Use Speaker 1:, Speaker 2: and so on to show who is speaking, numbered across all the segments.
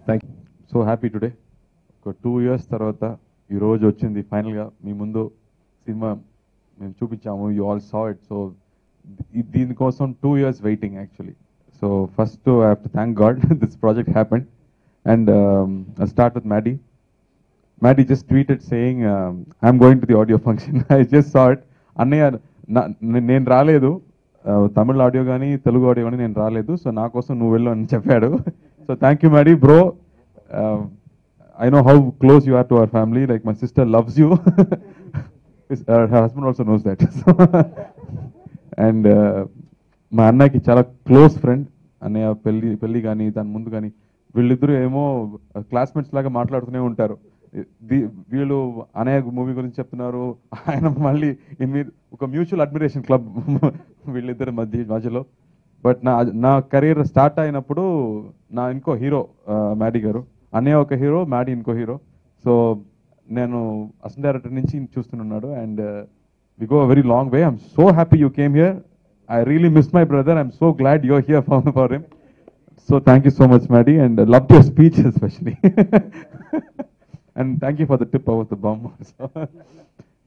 Speaker 1: Thank you. So happy today. ఒక 2 years తర్వాత ఈరోజు వచ్చింది ఫైనల్గా మీ ముందు సినిమా మేము చూపించాము. You all saw it. So దీనికోసం 2 years waiting actually. So first I have to thank God this project happened. And I start with Maddie. Maddie just tweeted saying, I'm going to the audio function. I just saw it. అన్నయ్య నేను రాలేదు, తమిళ audio కానీ Telugu audio కానీ నేను రాలేదు, so నా కోసం నువ్వు వెళ్ళు అని చెప్పాడు. So thank you Maddie, bro. I know how close you are to our family. Like my sister loves you. Her husband also knows that. And మా అన్నకి చాలా క్లోజ్ ఫ్రెండ్. అన్నయ్య పెళ్ళి కానీ దాని ముందు కానీ వీళ్ళిద్దరూ ఏమో క్లాస్మేట్స్ లాగా మాట్లాడుతూనే ఉంటారు. వీళ్ళు అన్నయ్య మూవీ గురించి చెప్తున్నారు, ఆయన మళ్ళీ ఒక మ్యూచువల్ అడ్మిరేషన్ క్లబ్ వీళ్ళిద్దరి మధ్యలో. బట్ నా కెరీర్ స్టార్ట్ అయినప్పుడు నా ఇంకో హీరో Maddie గారు, అన్నయ్య ఒక హీరో, Maddie ఇంకో హీరో. సో నేను అసిస్టెంట్ డైరెక్టర్ నుంచి చూస్తున్నాడు. And we go a very long way. I'm so happy you came here. I really miss my brother. I'm so glad you're here for him. So thank you so much Maddie, and love your speech especially. And thank you for the tip about the bomb also.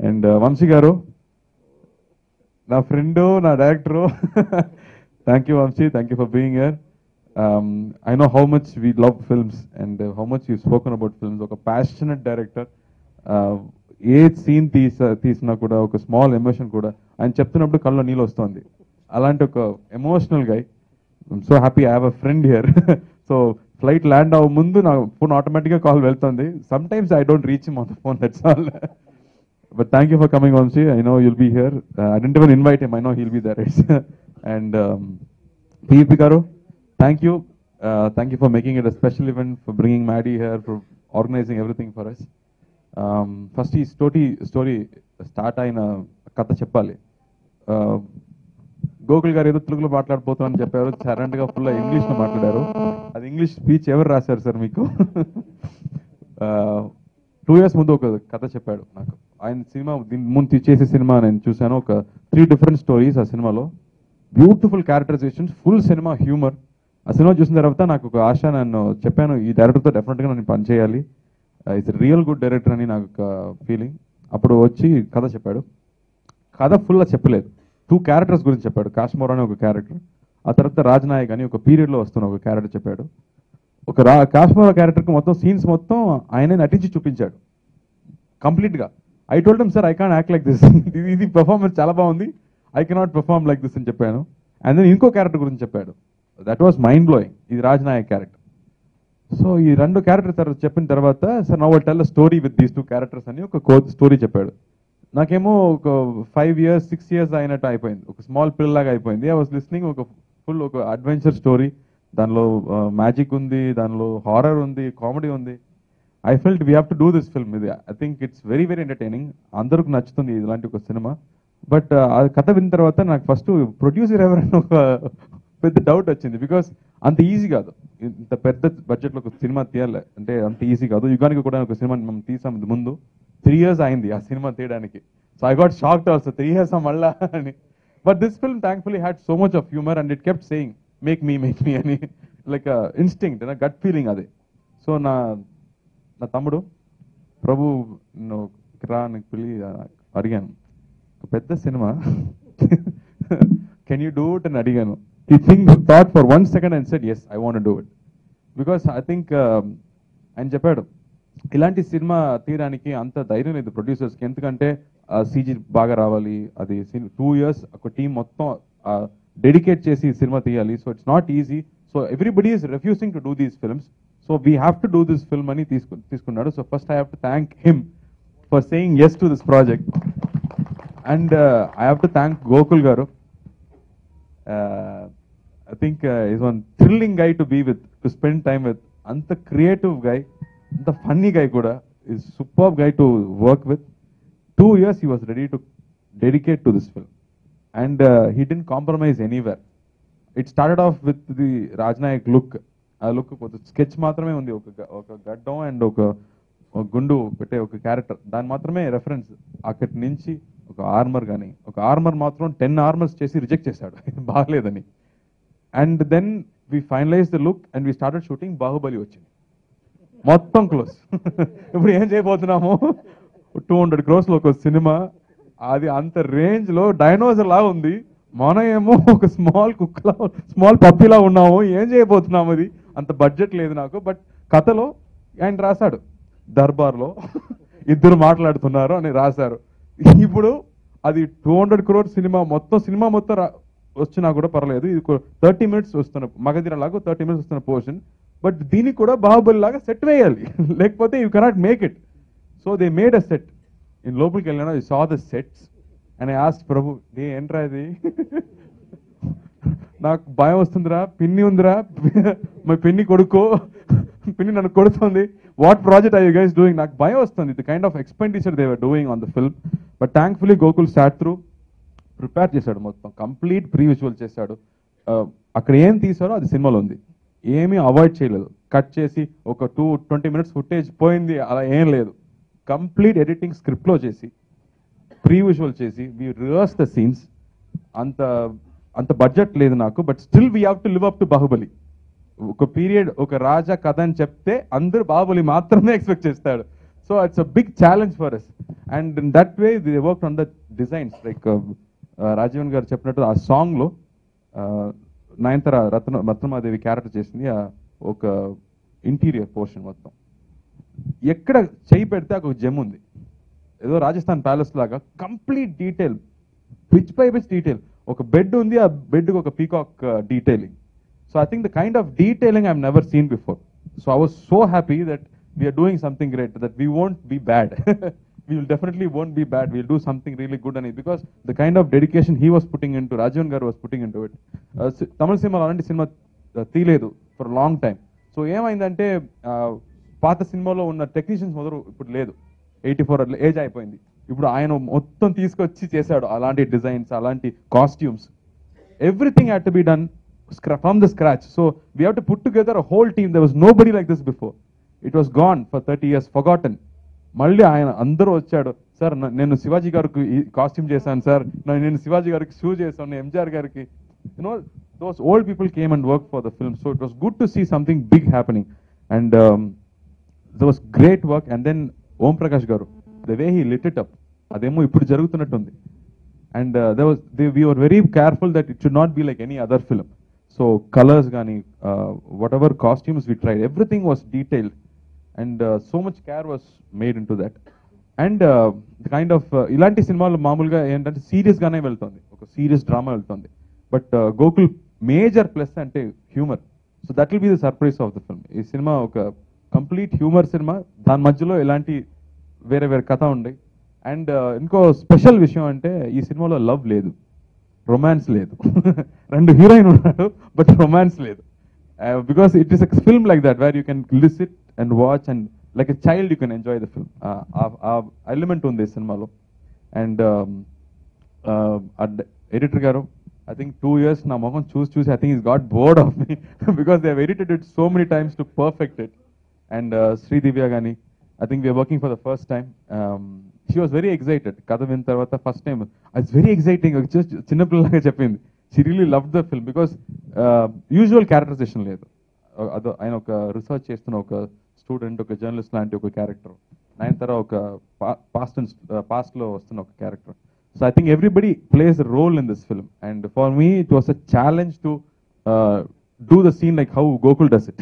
Speaker 1: And Vamsi garu, na friendo, na director. Thank you Vamsi, thank you for being here. I know how much we love films and how much you've spoken about films. Oka passionate director. A scene తీసినా కూడా ఒక small emotion కూడా ఆయన చెప్తున్నప్పుడు కళ్ళలో నీళ్ళు వస్తుంది. అలాంటి ఒక emotional guy. I'm so happy I have a friend here. So flight land అవ్వ ముందు నా ఫోన్ ఆటోమేటిక్గా కాల్ వెళ్తుంది. Some times I don't reach him on the phone, that's all. But thank you for coming Vamsi. I know you'll be here. I didn't even invite him. I know he'll be there. And PVP garu, thank you. Thank you for making it a special event, for bringing Maddie here, for organizing everything for us. First ఈ story start అయిన కథ చెప్పాలి. గోకుల్ గారు ఏదో తెలుగులో మాట్లాడిపోతామని చెప్పారు, సడన్గా full ఇంగ్లీష్లో మాట్లాడారు. అది ఇంగ్లీష్ స్పీచ్ ఎవరు రాశారు సార్ మీకు? 2 years ముందు ఒక కథ చెప్పాడు నాకు. ఆయన సినిమా దీని ముందు చేసే సినిమా నేను చూశాను. ఒక 3 different స్టోరీస్ ఆ సినిమాలో. Beautiful characterisations, full cinema humour. ఆ సినిమా చూసిన తర్వాత నాకు ఒక ఆశ, నన్ను చెప్పాను ఈ డైరెక్టర్తో డెఫినెట్గా నేను పని చేయాలి, ఇట్స్ రియల్ గుడ్ డైరెక్టర్ అని నాకు ఒక ఫీలింగ్. అప్పుడు వచ్చి కథ చెప్పాడు. కథ ఫుల్గా చెప్పలేదు, 2 characters గురించి చెప్పాడు. కాశ్మోర్ అనే ఒక క్యారెక్టర్, ఆ తర్వాత రాజ్నాయక్ అని ఒక పీరియడ్లో వస్తున్న ఒక క్యారెక్టర్ చెప్పాడు. ఒక కాశ్మోర్ క్యారెక్టర్కి మొత్తం సీన్స్ మొత్తం ఆయనే నటించి చూపించాడు కంప్లీట్గా. I told him sir I can't act like this, ఇది పర్ఫార్మెన్స్ చాలా బాగుంది, I cannot perform like this అని చెప్పాను. అండ్ దెన్ ఇంకో క్యారెక్టర్ గురించి చెప్పాడు, దట్ వాస్ మైండ్ బ్లోయింగ్. ఇది రాజ్నాయక్ క్యారెక్టర్. సో ఈ 2 క్యారెక్టర్ చెప్పిన తర్వాత sir now I'll tell a story with these 2 characters అని ఒక స్టోరీ చెప్పాడు. నాకేమో ఒక 5 years 6 years అయినట్టు అయిపోయింది, ఒక స్మాల్ పిల్లలాగా అయిపోయింది. ఐ వాస్ లిస్నింగ్, ఒక ఫుల్ ఒక అడ్వెంచర్ స్టోరీ. దానిలో మ్యాజిక్ ఉంది, దానిలో హారర్ ఉంది, కామెడీ ఉంది. I felt we have to do this film. ఇది I think it's very very entertaining, అందరికి నచ్చుతుంది ఇలాంటి ఒక సినిమా. బట్ ఆ కథ విన్న తర్వాత నాకు ఫస్ట్ ప్రొడ్యూసర్ ఎవరైనా ఒక పెద్ద డౌట్ వచ్చింది. బికాస్ అంత ఈజీ కాదు, ఇంత పెద్ద బడ్జెట్లో ఒక సినిమా తీయాలి అంటే అంత ఈజీ కాదు. యుగానికి కూడా ఒక సినిమా మనం తీసాం ముందు, 3 years అయింది ఆ సినిమా తీయడానికి. So I got shocked also, 3 years మళ్ళా అని. But this film thankfully had so much of humour and it kept saying make me అని, లైక్ ఇన్స్టింక్ట్, నా గట్ ఫీలింగ్ అదే. సో నా తమ్ముడు ప్రభు రా నాకు పిల్లి అడిగాను, ఒక పెద్ద cinema can you do it అని అడిగాను. He thought for 1 second and said, yes, I want to do it. Because I think, ఆయన చెప్పాడు ఇలాంటి సినిమా తీయడానికి అంత ధైర్యం లేదు ప్రొడ్యూసర్స్కి. ఎందుకంటే సీజీ బాగా రావాలి, అది 2 years ఒక టీం మొత్తం డెడికేట్ చేసి సినిమా తీయాలి. So it's not easy. So everybody is refusing to do these films. So we have to do this film అని తీసుకున్నాడు. So first I have to thank him for saying yes to this project. And I have to thank Gokul garu. I think he's one thrilling guy to be with, to spend time with. Anta creative guy, anta funny guy kuda, is superb guy to work with. 2 years he was ready to dedicate to this film, and he didn't compromise anywhere. It started off with the Rajnayak look. A look sketch మాత్రమే ఉంది, ఒక గడ్డం and ఒక గుండు పెట్టే ఒక character, దాని మాత్రమే రెఫరెన్స్. అక్కడి నుంచి ఒక ఆర్మర్ కానీ, ఒక ఆర్మర్ మాత్రం 10 armors చేసి రిజెక్ట్ చేశాడు బాగలేదని. And then we finalized the look and we started shooting. Bahubali వచ్చింది. మొత్తం క్లోజ్. ఇప్పుడు ఏం చేయబోతున్నాము, 200 crores ఒక సినిమా, అది అంత రేంజ్ లో డైనోసర్ లా ఉంది, మనం ఏమో ఒక స్మాల్ కుక్కలా స్మాల్ పప్పీలా ఉన్నాము, ఏం చేయబోతున్నాము, అది అంత బడ్జెట్ లేదు నాకు. బట్ కథలో ఆయన రాశాడు, దర్బార్లో ఇద్దరు మాట్లాడుతున్నారు అని రాశారు. ఇప్పుడు అది 200 crores సినిమా మొత్తం వచ్చినా కూడా పర్లేదు, ఇది 30 minutes వస్తున్న మగధీర లాగా 30 minutes వస్తున్న పోర్షన్, బట్ దీనికి కూడా బాహుబలి లాగా సెట్ వేయాలి, లేకపోతే you cannot make it. So they made a set. నేను లోపలికి వెళ్ళినా, I saw the sets and I asked Prabhu, ఏంట్రా ఇది, నాకు భయం వస్తుందిరా, పిన్ని ఉందిరా, మా పిన్ని కొడుకో, పిన్ని నన్ను కొడుతుంది, what project are you guys doing, నాకు భయం వస్తుంది, the kind of expenditure they were doing on the film. But thankfully Gokul sat through, prepare చేశాడు, మొత్తం కంప్లీట్ ప్రీ విజువల్ చేశాడు. అక్కడ ఏం తీసారో అది సినిమాలో ఉంది, ఏమీ అవాయిడ్ చేయలేదు, కట్ చేసి ఒక 20 minutes ఫుటేజ్ పోయింది అలా ఏం లేదు, కంప్లీట్ ఎడిటింగ్ స్క్రిప్ట్లో చేసి ప్రీ విజువల్ చేసి వి రివర్స్ ద సీన్స్. అంత బడ్జెట్ లేదు నాకు, but still we have to live up to Baahubali. ఒక పీరియడ్, ఒక రాజా కథ అని చెప్తే అందరూ బాహుబలి మాత్రమే ఎక్స్పెక్ట్ చేస్తాడు. So it's a big challenge for us, and in that way we work on the designs. Like Rajeevan garu చెప్పినట్టు ఆ సాంగ్లో నయనతార రత్నమాదేవి క్యారెక్టర్ చేసింది, ఒక ఇంటీరియర్ పోర్షన్ మొత్తం ఎక్కడ చేయి పెడితే ఒక జెమ్ ఉంది, ఏదో రాజస్థాన్ ప్యాలెస్ లాగా complete detail, pitch by pitch detail. ఒక బెడ్ ఉంది, ఆ బెడ్కి ఒక peacock detailing. So I think the kind of detailing I have never seen before. So I was so happy that we're doing something great, that we won't be bad. We will definitely won't be bad. We'll do something really good on it, because the kind of dedication he was putting into, Rajavan garu was putting into it. Tamil cinema alanti cinema తీయలేదు for a long time. So ఏమైందంటే పాత సినిమాలో ఉన్న technicians మొదలు ఇప్పుడు లేదు, 84 age అయిపోయింది. ఇప్పుడు ఆయన మొత్తం తీసుకొచ్చి చేశాడు అలాంటి డిజైన్స్, అలాంటి costumes, everything had to be done from the scratch. So we have to put together a whole team. There was nobody like this before. It was gone for 30 years, forgotten. మళ్ళీ ఆయన అందరూ వచ్చాడు, sir నేను శివాజీ గారికి costume చేశాను sir, నేను శివాజీ గారికి shoe చేశాను, ఎంజిఆర్ గారికి, you know those old people came and work for the film. So it was good to see something big happening, and the was great work. And then Om Prakash గారు, the way he lit it up, అదేమో ఇప్పుడు జరుగుతున్నట్టుంది. And we were very careful that it should not be like any other film. So colors gaani, whatever costumes we tried, everything was detailed, and so much care was made into that. And the kind of ilanti cinemalu maamuluga entante serious gaane veltundi, oka serious drama veltundi, but Gokul major plus ante humor. So that will be the surprise of the film. Ee cinema oka complete humor cinema, dan madhyalo elanti vere katha undi. And ఇంకో special విషయం అంటే ఈ సినిమాలో love లేదు, romance లేదు. 2 heroine ఉన్నారు, but romance లేదు. Because it is a film like that where you can listen and watch and like a child you can enjoy the film. ఆ ఎలిమెంట్ ఉంది ఈ సినిమాలో. అండ్ ఎడిటర్ గారు, I think 2 years నా మొహం చూసి I think he's got bored of me because they have edited it so many times to perfect it. And Sri Divya Gani, I think we are working for the first time. She was very excited. Katha vin tarvata first time, it's very exciting. Just chinna pillalaga cheppindi. She really loved the film because usual characterization ledu. Ado ayana oka research chestunna oka student, oka journalist lanti oka character. Nayantara oka past lo vastunna oka character. So I think everybody plays a role in this film, and for me it was a challenge to do the scene like how Gokul does it.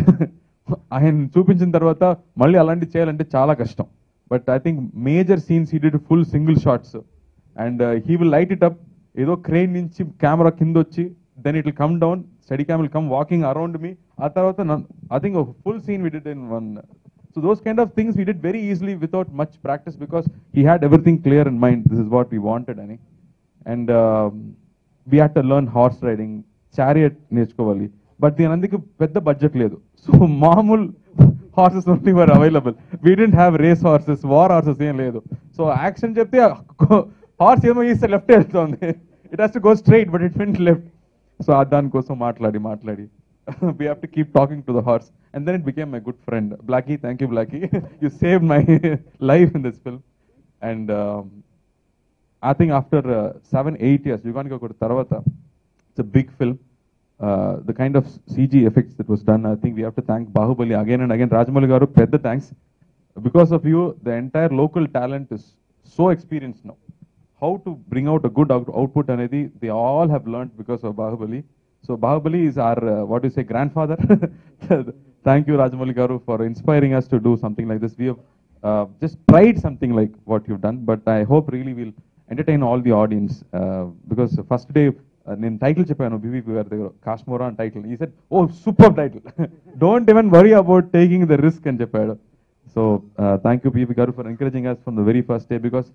Speaker 1: ఆయన చూపించిన తర్వాత మళ్ళీ అలాంటి చేయాలంటే చాలా కష్టం. But I think major scenes he did full single shots, and he will light it up. ఏదో crane నుంచి కెమెరా కింద వచ్చి, then it will come down, steady cam will come walking around me. ఆ తర్వాత I think full scene we did in one. So those kind of things we did very easily without much practice, because he had everything clear in mind, this is what we wanted అని. And we had to learn horse riding, chariot నేర్చుకోవాలి. But దీని అందుకు పెద్ద budget లేదు. So మామూలు horses only were available. We didn't have race horses, war horses ఏం లేదు. So action చెప్తే హార్స్ ఏమో ఇస్తే లెఫ్ట్ వెళ్తుంది, it has to go straight, but it went left. So దానికోసం మాట్లాడి we have to keep talking to the horse, and then it became my good friend. Blackie, thank you Blackie, you save my life in this film. And I think after 7-8 years యుగానికి ఒకటి తర్వాత, it's a big film. the kind of CG effects that was done. I think we have to thank Bahubali again and again. Rajamouli garu, pedda thanks. Because of you, the entire local talent is so experienced now. How to bring out a good output anedi, they all have learned because of Bahubali. So Bahubali is our, what do you say, grandfather. Thank you, Rajamouli garu, for inspiring us to do something like this. We have just tried something like what you've done, but I hope really we'll entertain all the audience. Because first day, నేను title చెప్పాను BVP గారి దగ్గర, కాశ్మోరా అని title. ఈ set, oh super title, don't even worry about taking the risk అని చెప్పాడు. So thank you, PV Garu, for encouraging us from the very first day, because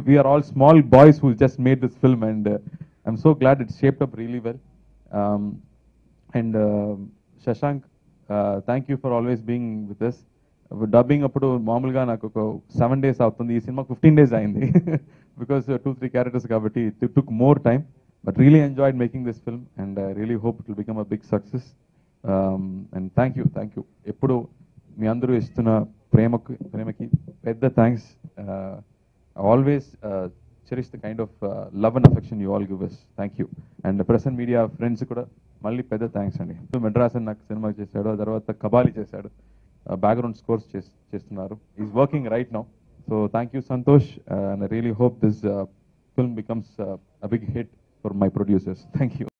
Speaker 1: we are all small boys who just made this film, and I'm so glad it's shaped up really well. Um, and Shashank, thank you for always being with us. Dubbing అప్పుడు మామూలుగా నాకు ఒక 7 days అవుతుంది, ఈ cinema 15 days అయింది. Because 2-3 characters కాబట్టి it took more time, but really enjoyed making this film, and I really hope it will become a big success. And thank you. ఎప్పుడు మీ అందరూ ఇస్తున్న ప్రేమకి పెద్ద thanks. Always cherish the kind of love and affection you all give us. Thank you. And present media friends కూడా మళ్ళీ పెద్ద thanks అండి. మెడ్రాస్ అని నాకు సినిమా చేశాడు, ఆ తర్వాత కబాలి చేశాడు, బ్యాక్గ్రౌండ్ స్కోర్స్ చేస్తున్నారు. Is working right now. So thank you Santosh, and I really hope this film becomes a big hit for my producers. Thank you.